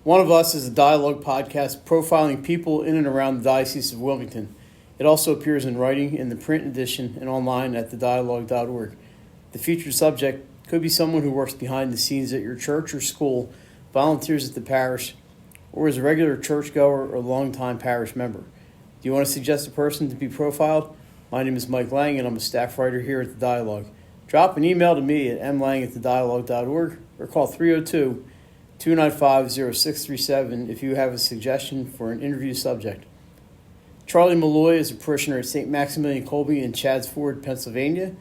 One of Us is a dialogue podcast profiling people in and around the Diocese of Wilmington. It also appears in writing in the print edition and online at thedialogue.org. The featured subject could be someone who works behind the scenes at your church or school, volunteers at the parish, or is a regular churchgoer or longtime parish member. Do you want to suggest a person to be profiled? My name is Mike Lang, and I'm a staff writer here at The Dialogue. Drop an email to me at mlang@thedialogue.org or call 302-295-0637 if you have a suggestion for an interview subject. Charlie Malloy is a parishioner at St. Maximilian Kolbe in Chadds Pennsylvania,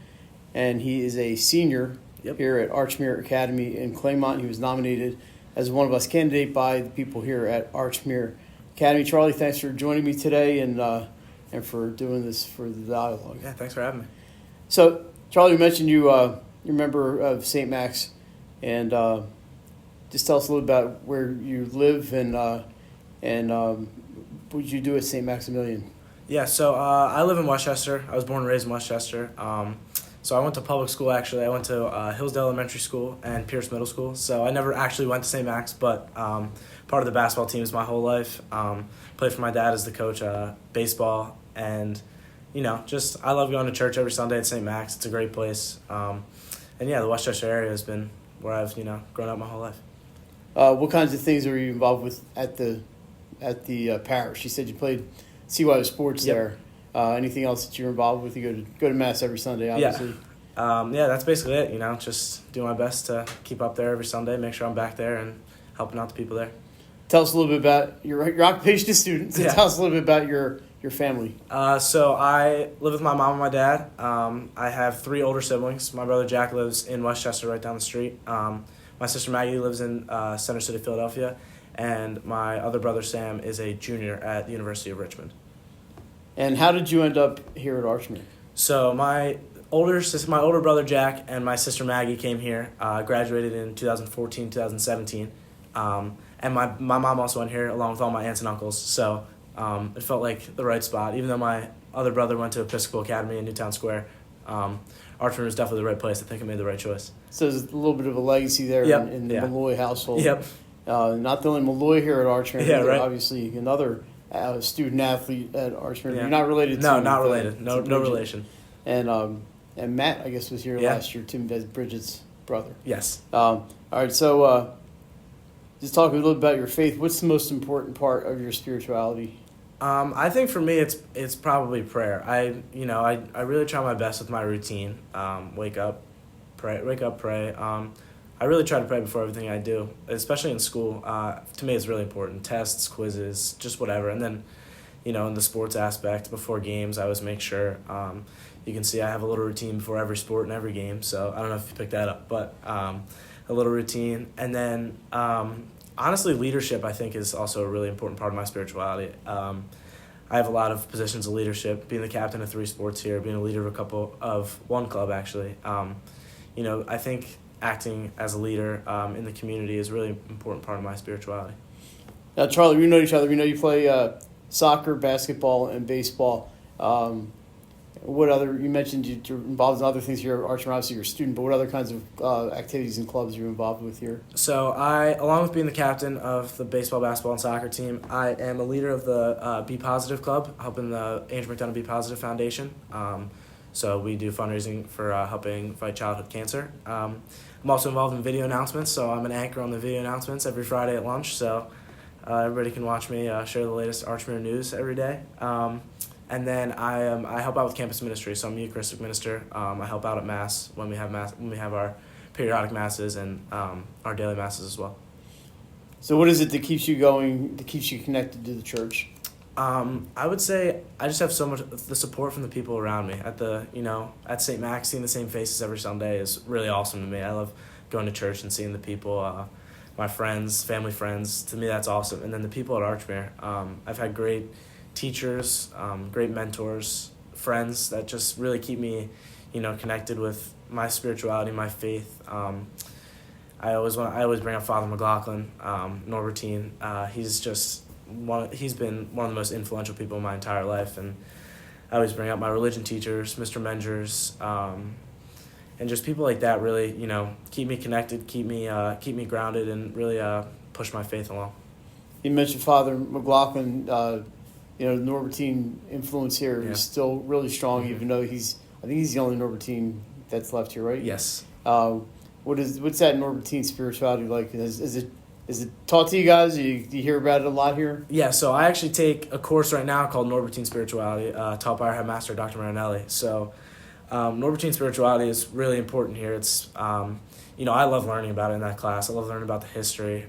and he is a senior here at Archmere Academy in Claymont. He was nominated as One of Us candidate by the people here at Archmere Academy. Charlie, thanks for joining me today and for doing this for the dialogue. Yeah, thanks for having me. So, Charlie, you mentioned you're a member of St. Max, and just tell us a little about where you live and what you do at St. Maximilian. Yeah, so I live in Westchester. I was born and raised in Westchester. So I went to public school, actually. I went to Hillsdale Elementary School and Pierce Middle School. So I never actually went to St. Max, but part of the basketball teams my whole life. Played for my dad as the coach, baseball, and just I love going to church every Sunday at St. Max. It's a great place. And yeah, the Westchester area has been where I've grown up my whole life. What kinds of things are you involved with at the parish? You said you played CYO sports there. Anything else that you're involved with? You go to mass every Sunday, obviously. Yeah, that's basically it. Just do my best to keep up there every Sunday, make sure I'm back there and helping out the people there. Tell us a little bit about your occupation as student. So tell us a little bit about your family. So I live with my mom and my dad. I have 3 older siblings. My brother Jack lives in Westchester, right down the street. My sister Maggie lives in Center City, Philadelphia, and my other brother Sam is a junior at the University of Richmond. And how did you end up here at Archmere? So my older brother Jack and my sister Maggie came here, graduated in 2014, 2017. And my mom also went here along with all my aunts and uncles. So it felt like the right spot. Even though my other brother went to Episcopal Academy in Newtown Square, Archmere was definitely the right place. I think I made the right choice. So there's a little bit of a legacy there in the Malloy household. Yep. Not the only Malloy here at Archmere. Yeah, right. Obviously another student athlete at Archmere. Yeah. You're not related to No, him. not related. No relation. And Matt, I guess, was here last year too, as Bridget's brother. Yes. All right, so just talk a little bit about your faith. What's the most important part of your spirituality? I think for me it's probably prayer. I really try my best with my routine. Wake up, pray. I really try to pray before everything I do, especially in school. To me, it's really important. Tests, quizzes, just whatever. And then, in the sports aspect, before games, I always make sure. You can see I have a little routine before every sport and every game. So I don't know if you picked that up, but a little routine. And then, honestly, leadership, I think, is also a really important part of my spirituality. I have a lot of positions of leadership, being the captain of 3 sports here, being a leader of one club, actually. I think acting as a leader in the community is a really important part of my spirituality. Now, Charlie, we know each other. We know you play soccer, basketball, and baseball. You mentioned you're involved in other things here at Archmere. Obviously, you're a student, but what other kinds of activities and clubs are you involved with here? So along with being the captain of the baseball, basketball, and soccer team, I am a leader of the Be Positive Club, helping the Andrew McDonough Be Positive Foundation. So we do fundraising for helping fight childhood cancer. I'm also involved in video announcements, so I'm an anchor on the video announcements every Friday at lunch. So everybody can watch me share the latest Archmere news every day. And then I help out with campus ministry, so I'm a Eucharistic minister. I help out at Mass when we have our periodic Masses and our daily Masses as well. So what is it that keeps you going, that keeps you connected to the church? I would say I just have so much the support from the people around me. At St. Max, seeing the same faces every Sunday is really awesome to me. I love going to church and seeing the people, my friends, family friends. To me, that's awesome. And then the people at Archmere, I've had great teachers, great mentors, friends that just really keep me, connected with my spirituality, my faith. I always bring up Father McLaughlin, Norbertine. He's been one of the most influential people in my entire life, and I always bring up my religion teachers, Mr. Mengers, and just people like that really, keep me connected, keep me grounded, and really push my faith along. You mentioned Father McLaughlin. The Norbertine influence here is still really strong, even though I think he's the only Norbertine that's left here, right? Yes. What's that Norbertine spirituality like? Is it taught to you guys? Do you hear about it a lot here? Yeah, so I actually take a course right now called Norbertine Spirituality, taught by our headmaster, Dr. Marinelli. So Norbertine Spirituality is really important here. It's, I love learning about it in that class. I love learning about the history.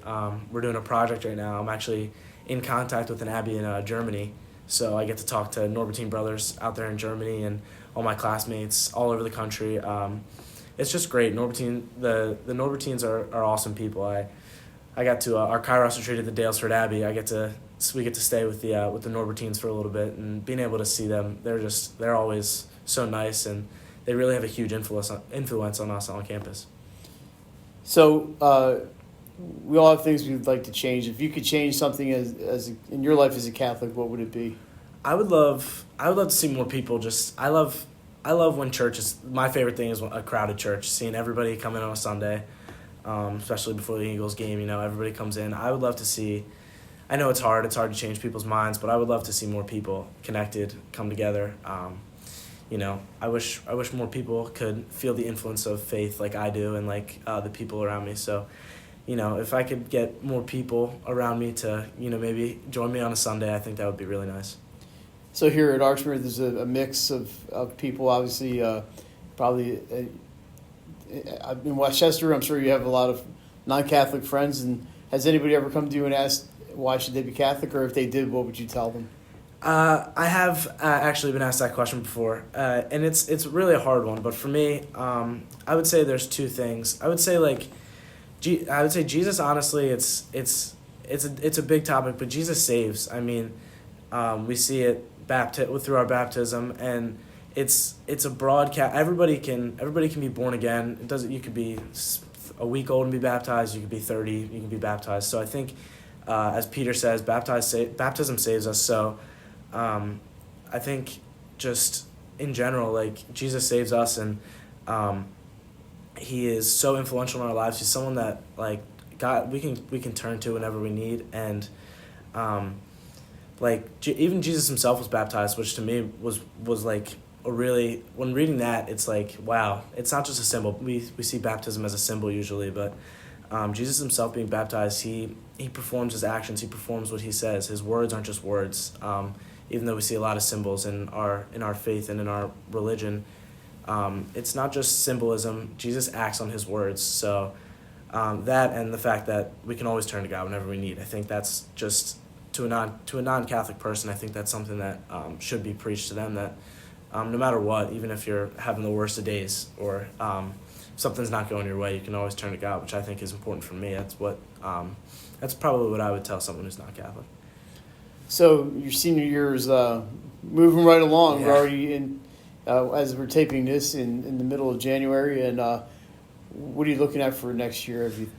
We're doing a project right now. I'm actually in contact with an abbey in Germany, so I get to talk to Norbertine brothers out there in Germany and all my classmates all over the country. It's just great. The Norbertines are awesome people. I got to our Kairos retreat at the Dalesford Abbey. We get to stay with the Norbertines for a little bit, and being able to see them, they're always so nice, and they really have a huge influence on us on campus. So we all have things we'd like to change. If you could change something as in your life as a Catholic, what would it be? I would love to see more people. I love when churches. My favorite thing is a crowded church, seeing everybody come in on a Sunday, especially before the Eagles game. Everybody comes in. I would love to see. I know it's hard to change people's minds, but I would love to see more people connected, come together. I wish more people could feel the influence of faith like I do and like the people around me. So, if I could get more people around me to, maybe join me on a Sunday, I think that would be really nice. So here at Archmere, there's a mix of people, obviously, probably in Westchester. I'm sure you have a lot of non-Catholic friends. And has anybody ever come to you and asked why should they be Catholic? Or if they did, what would you tell them? I have actually been asked that question before, and it's really a hard one. But for me, I would say there's two things. I would say Jesus. Honestly, it's a big topic, but Jesus saves. I mean, we see it through our baptism, and it's a broad everybody can be born again. It doesn't. You could be a week old and be baptized. You could be 30. You can be baptized. So I think, as Peter says, baptism saves us. So. I think just in general, Jesus saves us, and he is so influential in our lives. He's someone that God we can turn to whenever we need, and even Jesus himself was baptized, which to me was when reading that, it's wow, it's not just a symbol. We see baptism as a symbol usually, but Jesus himself being baptized, he performs his actions. He performs what he says. His words aren't just words. Even though we see a lot of symbols in our faith and in our religion, it's not just symbolism. Jesus acts on his words. So that and the fact that we can always turn to God whenever we need. I think that's just to a non-Catholic person. I think that's something that should be preached to them. That no matter what, even if you're having the worst of days or something's not going your way, you can always turn to God, which I think is important for me. That's probably what I would tell someone who's not Catholic. So your senior year is moving right along. Yeah. We're already in, as we're taping this, in the middle of January. And what are you looking at for next year? Have you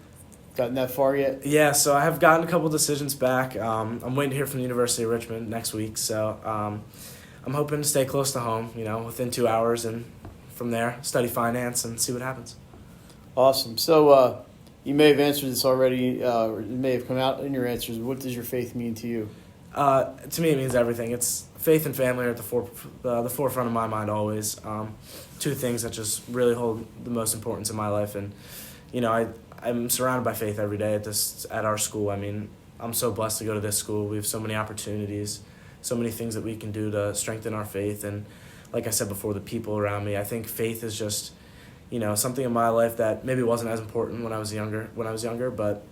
gotten that far yet? Yeah, so I have gotten a couple decisions back. I'm waiting to hear from the University of Richmond next week. So I'm hoping to stay close to home, within 2 hours, and from there study finance and see what happens. Awesome. So you may have answered this already, or it may have come out in your answers. What does your faith mean to you? To me, it means everything. It's faith and family are at the forefront of my mind always. Two things that just really hold the most importance in my life, and I'm surrounded by faith every day at our school. I mean, I'm so blessed to go to this school. We have so many opportunities, so many things that we can do to strengthen our faith, and like I said before, the people around me. I think faith is just something in my life that maybe wasn't as important when I was younger, but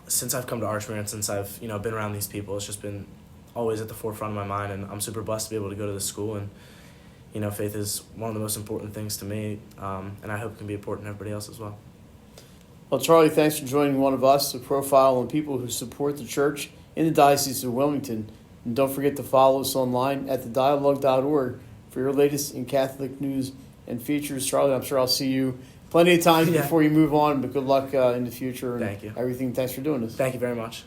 since I've come to Archmere and since I've been around these people, it's just been always at the forefront of my mind, and I'm super blessed to be able to go to this school. And faith is one of the most important things to me, and I hope it can be important to everybody else as well. Well, Charlie, thanks for joining one of us to profile on people who support the church in the Diocese of Wilmington. And don't forget to follow us online at thedialogue.org for your latest in Catholic news and features. Charlie, I'm sure I'll see you plenty of times before you move on, but good luck in the future and Thank you. everything. Thanks for doing this. Thank you very much.